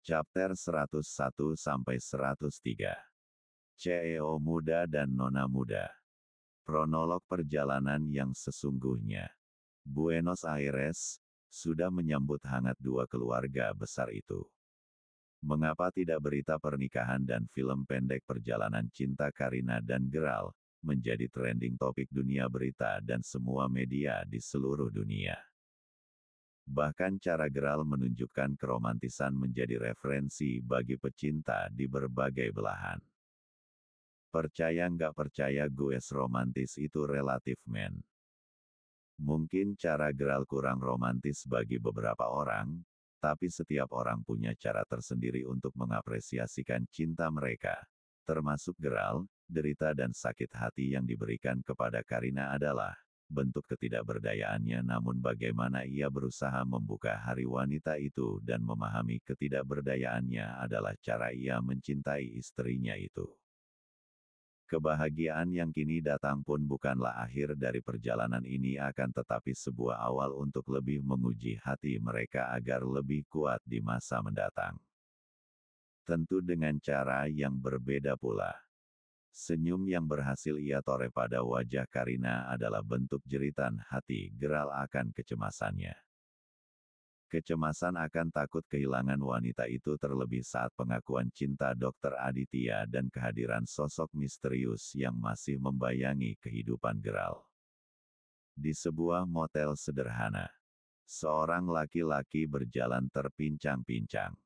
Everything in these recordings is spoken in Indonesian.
Chapter 101-103. CEO muda dan nona muda. Kronolog perjalanan yang sesungguhnya. Buenos Aires sudah menyambut hangat dua keluarga besar itu. Mengapa tidak berita pernikahan dan film pendek perjalanan cinta Karina dan Geral menjadi trending topik dunia berita dan semua media di seluruh dunia? Bahkan cara Geral menunjukkan keromantisan menjadi referensi bagi pecinta di berbagai belahan. Percaya nggak percaya gue romantis itu relatif men. Mungkin cara Geral kurang romantis bagi beberapa orang, tapi setiap orang punya cara tersendiri untuk mengapresiasikan cinta mereka. Termasuk Geral, derita dan sakit hati yang diberikan kepada Karina adalah bentuk ketidakberdayaannya, namun bagaimana ia berusaha membuka hari wanita itu dan memahami ketidakberdayaannya adalah cara ia mencintai istrinya itu. Kebahagiaan yang kini datang pun bukanlah akhir dari perjalanan ini, akan tetapi sebuah awal untuk lebih menguji hati mereka agar lebih kuat di masa mendatang. Tentu dengan cara yang berbeda pula. Senyum yang berhasil ia toreh pada wajah Karina adalah bentuk jeritan hati Geral akan kecemasannya. Kecemasan akan takut kehilangan wanita itu, terlebih saat pengakuan cinta Dr. Aditya dan kehadiran sosok misterius yang masih membayangi kehidupan Geral. Di sebuah motel sederhana, seorang laki-laki berjalan terpincang-pincang.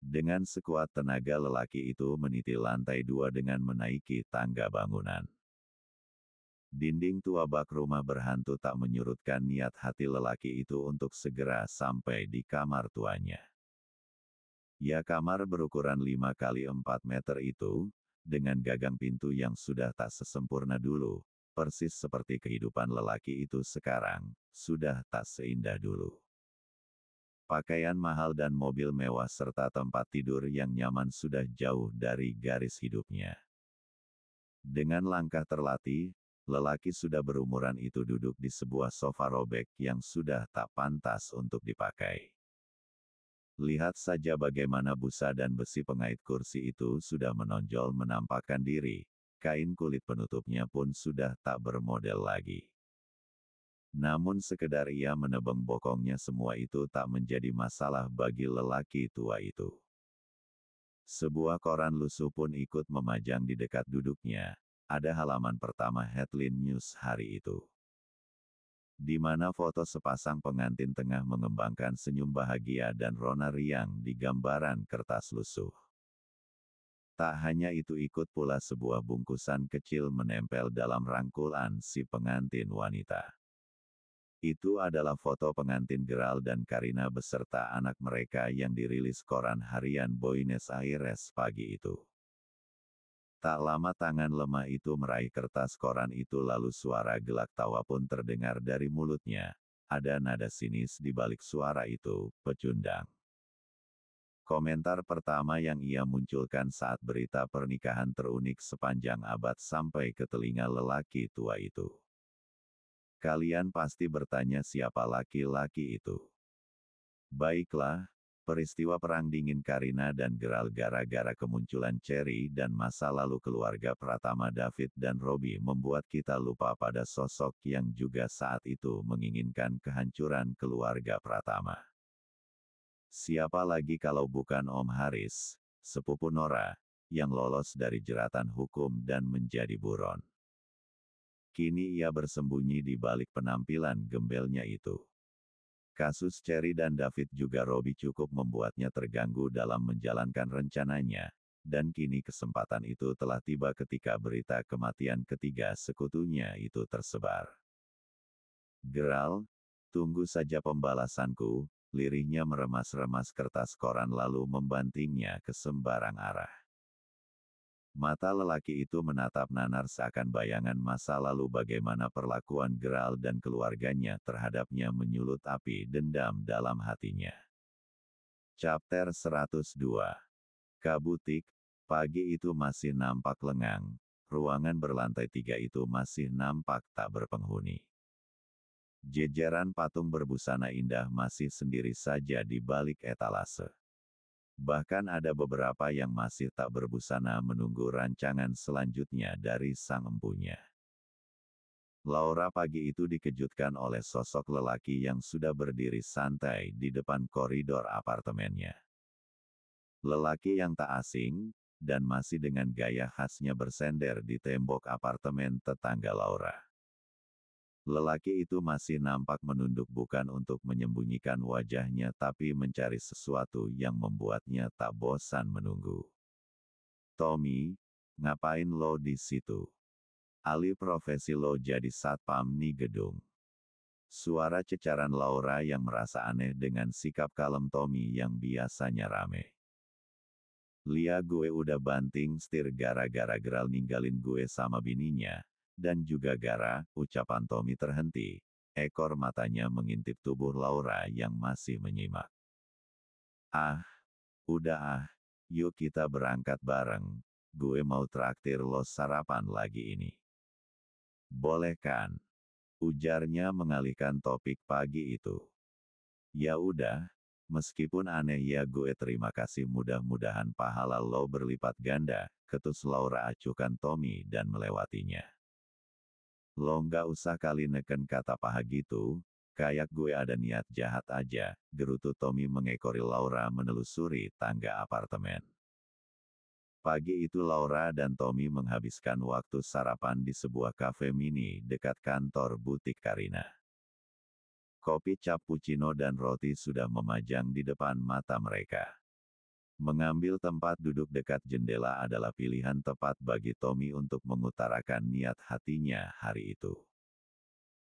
Dengan sekuat tenaga lelaki itu meniti lantai 2 dengan menaiki tangga bangunan. Dinding tua bak rumah berhantu tak menyurutkan niat hati lelaki itu untuk segera sampai di kamar tuanya. Ya, kamar berukuran 5 kali 4 meter itu, dengan gagang pintu yang sudah tak sesempurna dulu, persis seperti kehidupan lelaki itu sekarang, sudah tak seindah dulu. Pakaian mahal dan mobil mewah serta tempat tidur yang nyaman sudah jauh dari garis hidupnya. Dengan langkah terlatih, lelaki sudah berumuran itu duduk di sebuah sofa robek yang sudah tak pantas untuk dipakai. Lihat saja bagaimana busa dan besi pengait kursi itu sudah menonjol menampakkan diri, kain kulit penutupnya pun sudah tak bermodel lagi. Namun sekedar ia menebang bokongnya, semua itu tak menjadi masalah bagi lelaki tua itu. Sebuah koran lusuh pun ikut memajang di dekat duduknya. Ada halaman pertama headline news hari itu, di mana foto sepasang pengantin tengah mengembangkan senyum bahagia dan rona riang di gambaran kertas lusuh. Tak hanya itu, ikut pula sebuah bungkusan kecil menempel dalam rangkulan si pengantin wanita. Itu adalah foto pengantin Geral dan Karina beserta anak mereka yang dirilis koran harian Buenos Aires pagi itu. Tak lama tangan lemah itu meraih kertas koran itu, lalu suara gelak tawa pun terdengar dari mulutnya. Ada nada sinis di balik suara itu, pecundang. Komentar pertama yang ia munculkan saat berita pernikahan terunik sepanjang abad sampai ke telinga lelaki tua itu. Kalian pasti bertanya siapa laki-laki itu. Baiklah, peristiwa perang dingin Karina dan Geral gara-gara kemunculan Cherry dan masa lalu keluarga Pratama David dan Robbie membuat kita lupa pada sosok yang juga saat itu menginginkan kehancuran keluarga Pratama. Siapa lagi kalau bukan Om Haris, sepupu Nora, yang lolos dari jeratan hukum dan menjadi buron. Kini ia bersembunyi di balik penampilan gembelnya itu. Kasus Cherry dan David juga Robbie cukup membuatnya terganggu dalam menjalankan rencananya, dan kini kesempatan itu telah tiba ketika berita kematian ketiga sekutunya itu tersebar. Geral, tunggu saja pembalasanku, lirihnya meremas-remas kertas koran lalu membantingnya ke sembarang arah. Mata lelaki itu menatap nanar seakan bayangan masa lalu bagaimana perlakuan Geral dan keluarganya terhadapnya menyulut api dendam dalam hatinya. Chapter 102. Kabutik, pagi itu masih nampak lengang, ruangan berlantai 3 itu masih nampak tak berpenghuni. Jejeran patung berbusana indah masih sendiri saja di balik etalase. Bahkan ada beberapa yang masih tak berbusana menunggu rancangan selanjutnya dari sang empunya. Laura pagi itu dikejutkan oleh sosok lelaki yang sudah berdiri santai di depan koridor apartemennya. Lelaki yang tak asing, dan masih dengan gaya khasnya bersender di tembok apartemen tetangga Laura. Lelaki itu masih nampak menunduk bukan untuk menyembunyikan wajahnya tapi mencari sesuatu yang membuatnya tak bosan menunggu. Tommy, ngapain lo di situ? Alih profesi lo jadi satpam nih gedung. Suara cecaran Laura yang merasa aneh dengan sikap kalem Tommy yang biasanya rame. Lia, gue udah banting setir gara-gara Geral ninggalin gue sama bininya. Dan juga gara, ucapan Tommy terhenti. Ekor matanya mengintip tubuh Laura yang masih menyimak. Ah, udah ah, yuk kita berangkat bareng. Gue mau traktir lo sarapan lagi ini. Boleh kan? Ujarnya mengalihkan topik pagi itu. Ya udah, meskipun aneh ya gue terima kasih mudah-mudahan pahala lo berlipat ganda, ketus Laura acuhkan Tommy dan melewatinya. Lo nggak usah kali neken kata paha gitu, kayak gue ada niat jahat aja, gerutu Tommy mengekori Laura menelusuri tangga apartemen. Pagi itu Laura dan Tommy menghabiskan waktu sarapan di sebuah kafe mini dekat kantor butik Karina. Kopi cappuccino dan roti sudah memajang di depan mata mereka. Mengambil tempat duduk dekat jendela adalah pilihan tepat bagi Tommy untuk mengutarakan niat hatinya hari itu.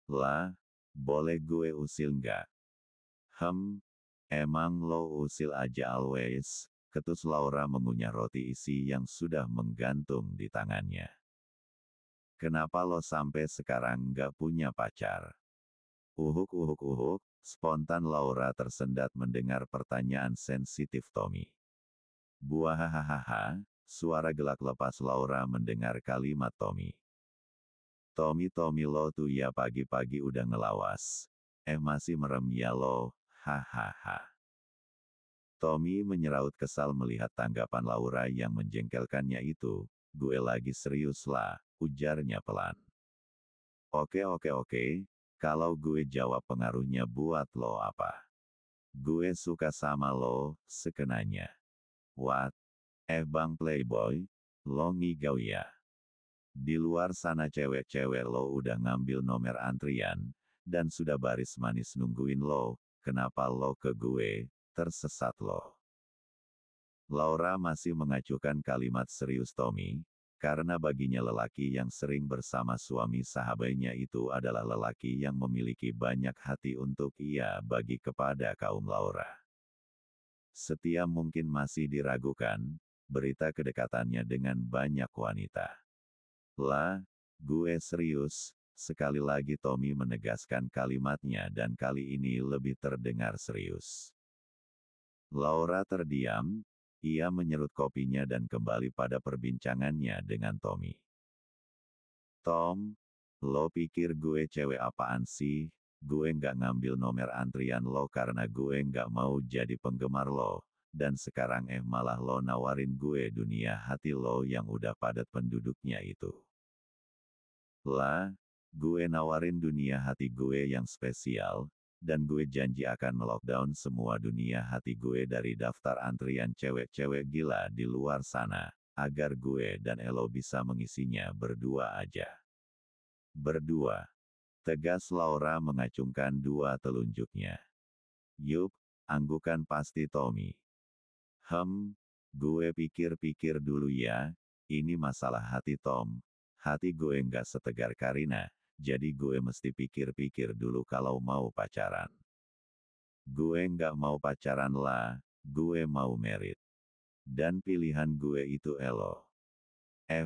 Lah, boleh gue usil nggak? Emang lo usil aja always, ketus Laura mengunyah roti isi yang sudah menggantung di tangannya. Kenapa lo sampai sekarang nggak punya pacar? Uhuk, spontan Laura tersendat mendengar pertanyaan sensitif Tommy. Buahahaha, suara gelak lepas Laura mendengar kalimat Tommy. Tommy lo tuh ya pagi-pagi udah ngelawas. Masih merem ya lo, hahaha. Tommy menyeraut kesal melihat tanggapan Laura yang menjengkelkannya itu. Gue lagi serius lah, ujarnya pelan. Oke, kalau gue jawab pengaruhnya buat lo apa? Gue suka sama lo, sekenanya. What? Bang Playboy, lo ngigau ya? Di luar sana cewek-cewek lo udah ngambil nomor antrian, dan sudah baris manis nungguin lo, kenapa lo ke gue, tersesat lo. Laura masih mengacuhkan kalimat serius Tommy, karena baginya lelaki yang sering bersama suami sahabatnya itu adalah lelaki yang memiliki banyak hati untuk ia bagi kepada kaum Laura. Setia mungkin masih diragukan, berita kedekatannya dengan banyak wanita. Lah, gue serius, sekali lagi Tommy menegaskan kalimatnya dan kali ini lebih terdengar serius. Laura terdiam, ia menyerut kopinya dan kembali pada perbincangannya dengan Tommy. Tom, lo pikir gue cewek apaan sih? Gue nggak ngambil nomor antrian lo karena gue nggak mau jadi penggemar lo, dan sekarang malah lo nawarin gue dunia hati lo yang udah padat penduduknya itu. Lah, gue nawarin dunia hati gue yang spesial, dan gue janji akan melockdown semua dunia hati gue dari daftar antrian cewek-cewek gila di luar sana, agar gue dan Elo bisa mengisinya berdua aja. Berdua. Tegas Laura mengacungkan dua telunjuknya. Yup, anggukan pasti Tommy. Gue pikir-pikir dulu ya, ini masalah hati Tom. Hati gue nggak setegar Karina, jadi gue mesti pikir-pikir dulu kalau mau pacaran. Gue nggak mau pacaran lah, gue mau merit. Dan pilihan gue itu Elo.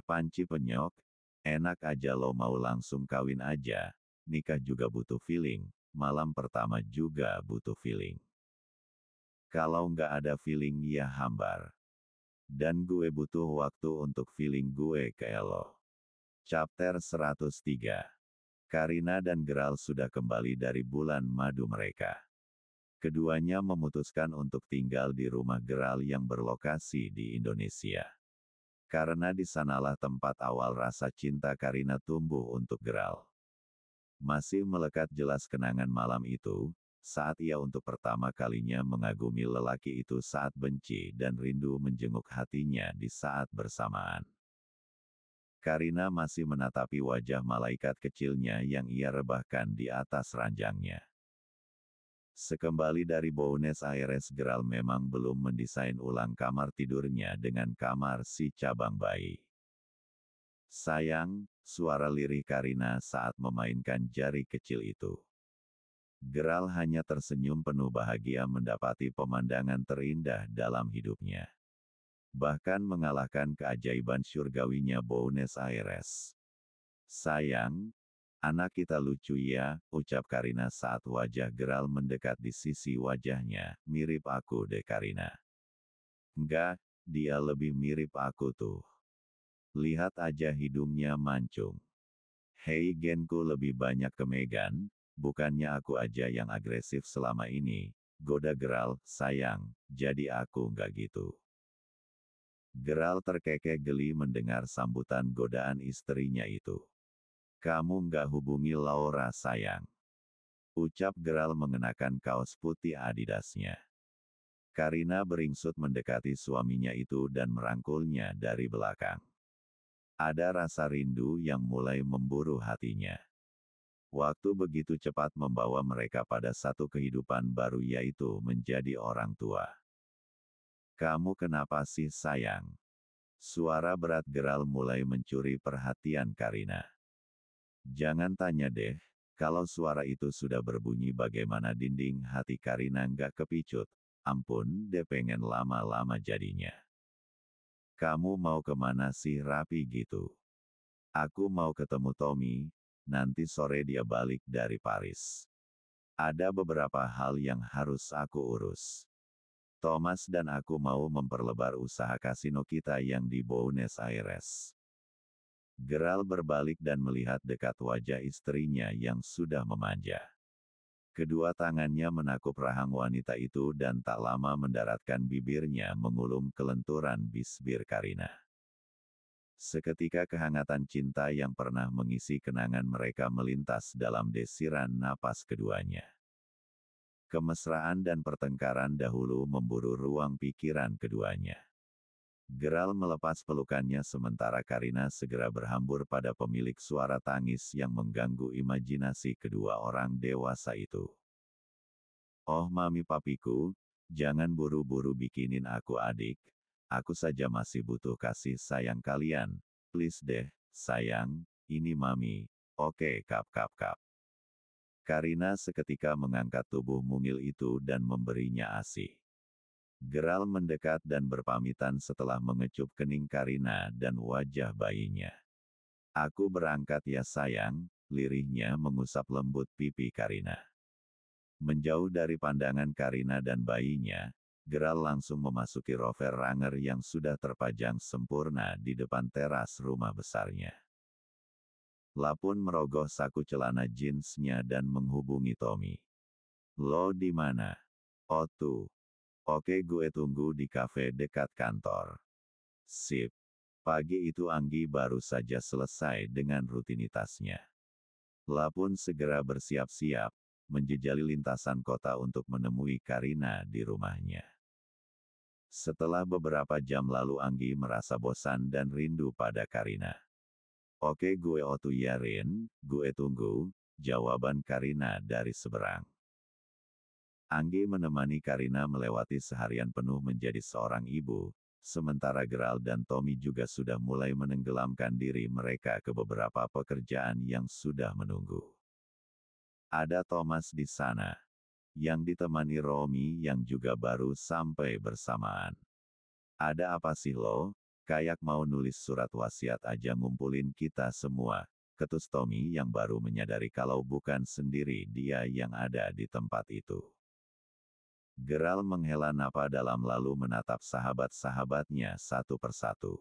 Panci penyok, enak aja lo mau langsung kawin aja, nikah juga butuh feeling, malam pertama juga butuh feeling. Kalau nggak ada feeling ya hambar. Dan gue butuh waktu untuk feeling gue ke Elo. Chapter 103. Karina dan Geral sudah kembali dari bulan madu mereka. Keduanya memutuskan untuk tinggal di rumah Gerald yang berlokasi di Indonesia. Karena di sanalah tempat awal rasa cinta Karina tumbuh untuk Gerald. Masih melekat jelas kenangan malam itu, saat ia untuk pertama kalinya mengagumi lelaki itu saat benci dan rindu menjenguk hatinya di saat bersamaan. Karina masih menatapi wajah malaikat kecilnya yang ia rebahkan di atas ranjangnya. Sekembali dari Buenos Aires, Gerald memang belum mendesain ulang kamar tidurnya dengan kamar si cabang bayi. Sayang, suara lirih Karina saat memainkan jari kecil itu. Gerald hanya tersenyum penuh bahagia mendapati pemandangan terindah dalam hidupnya. Bahkan mengalahkan keajaiban surgawinya Buenos Aires. Sayang, anak kita lucu ya, ucap Karina saat wajah Gerald mendekat di sisi wajahnya. Mirip aku deh Karina. Enggak, dia lebih mirip aku tuh. Lihat aja hidungnya mancung. Hei genku lebih banyak ke Megan, bukannya aku aja yang agresif selama ini, goda Gerald, sayang, jadi aku enggak gitu. Gerald terkekeh geli mendengar sambutan godaan istrinya itu. Kamu nggak hubungi Laura sayang. Ucap Gerald mengenakan kaos putih Adidasnya. Karina beringsut mendekati suaminya itu dan merangkulnya dari belakang. Ada rasa rindu yang mulai memburu hatinya. Waktu begitu cepat membawa mereka pada satu kehidupan baru yaitu menjadi orang tua. Kamu kenapa sih sayang? Suara berat Gerald mulai mencuri perhatian Karina. Jangan tanya deh, kalau suara itu sudah berbunyi bagaimana dinding hati Karina nggak kepicut. Ampun deh pengen lama-lama jadinya. Kamu mau kemana sih rapi gitu? Aku mau ketemu Tommy, nanti sore dia balik dari Paris. Ada beberapa hal yang harus aku urus. Thomas dan aku mau memperlebar usaha kasino kita yang di Buenos Aires. Gerald berbalik dan melihat dekat wajah istrinya yang sudah memanja. Kedua tangannya menakup rahang wanita itu dan tak lama mendaratkan bibirnya mengulum kelenturan bisbir Karina. Seketika kehangatan cinta yang pernah mengisi kenangan mereka melintas dalam desiran napas keduanya. Kemesraan dan pertengkaran dahulu memburu ruang pikiran keduanya. Gerald melepas pelukannya sementara Karina segera berhambur pada pemilik suara tangis yang mengganggu imajinasi kedua orang dewasa itu. Oh mami papiku, jangan buru-buru bikinin aku adik. Aku saja masih butuh kasih sayang kalian. Please deh, sayang, ini mami. Oke kap kap kap. Karina seketika mengangkat tubuh mungil itu dan memberinya ASI. Gerald mendekat dan berpamitan setelah mengecup kening Karina dan wajah bayinya. Aku berangkat ya sayang, lirihnya mengusap lembut pipi Karina. Menjauh dari pandangan Karina dan bayinya, Gerald langsung memasuki Rover Ranger yang sudah terpajang sempurna di depan teras rumah besarnya. Lapun merogoh saku celana jeansnya dan menghubungi Tommy. Lo di mana? Oh tuh. Oke gue tunggu di kafe dekat kantor. Sip. Pagi itu Anggi baru saja selesai dengan rutinitasnya. Lapun segera bersiap-siap, menjejali lintasan kota untuk menemui Karina di rumahnya. Setelah beberapa jam lalu Anggi merasa bosan dan rindu pada Karina. Oke gue otu ya Rin, gue tunggu, jawaban Karina dari seberang. Anggi menemani Karina melewati seharian penuh menjadi seorang ibu, sementara Gerald dan Tommy juga sudah mulai menenggelamkan diri mereka ke beberapa pekerjaan yang sudah menunggu. Ada Thomas di sana, yang ditemani Romy yang juga baru sampai bersamaan. Ada apa sih lo? Kayak mau nulis surat wasiat aja ngumpulin kita semua, ketus Tommy yang baru menyadari kalau bukan sendiri dia yang ada di tempat itu. Gerald menghela napas dalam lalu menatap sahabat-sahabatnya satu persatu.